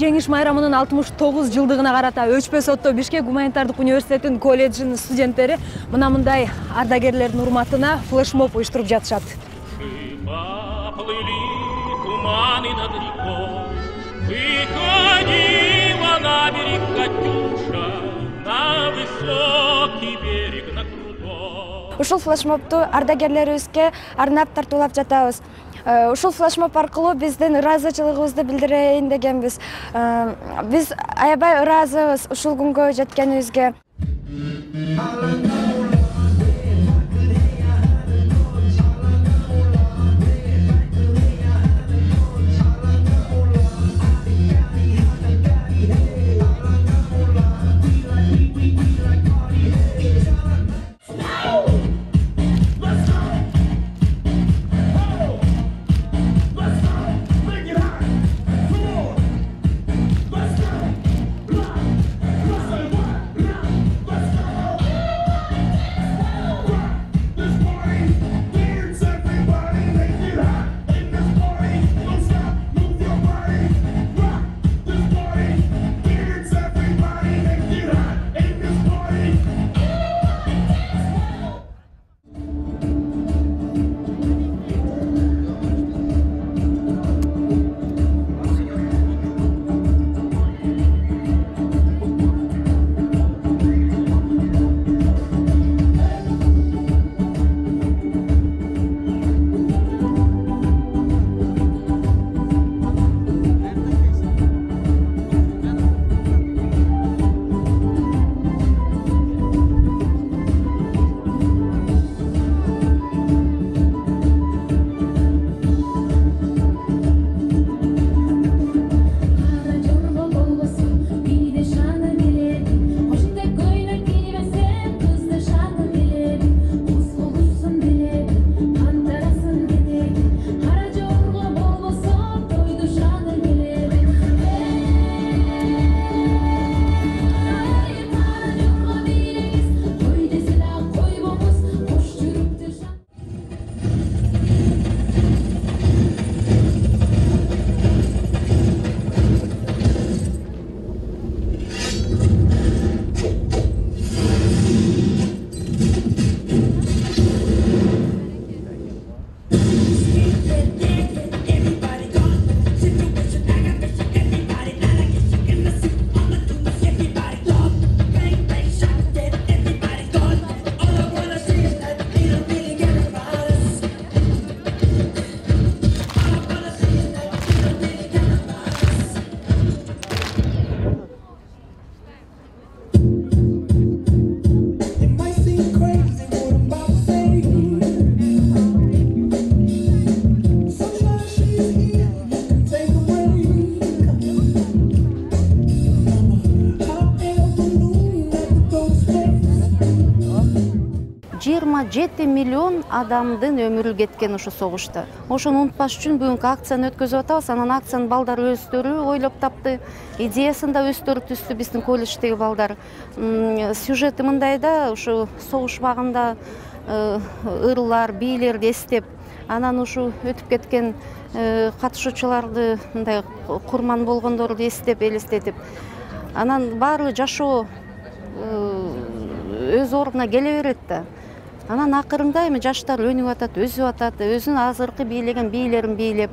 жеңиш майрамынын 69 жылдыгына карата өчпөс отто Бишкек гуманитардык университетинин колледжинин студенттери мындай ардагерлердин урматына флешмоб уюштуруп жатышат. Ушул флешмобду ардагерлерибизге арнап тартуулап жатабыз. Ушул флешмоб аркылуу биздин ыраазычылыгыбызды билдирейин дегенбиз. Биз аябай ыраазыбыз ушул күнгө жеткенибизге. $7 миллион адамдын өмүрү кеткен ушу согушта. Ошону унутпаш үчүн бүгүнкү акцияны өткөзүп атабыз. Анан акциянын балдары өздөрү ойлоп тапты, идеясын да өздөрү түздү биздин колледждеги балдар. Сюжети мындай да, ушу согуш убагында ырлар, бийлерди эстеп, анан ушу өтүп кеткен катышуучуларды, мындай курман болгондорду эстеп, элестетип, анан баары жашоо өз ордуна келе берет да. Анан акырында эми жаштар өнүп атат, өсүп атат, өзүнүн азыркы бийлеген бийлерин бийлеп.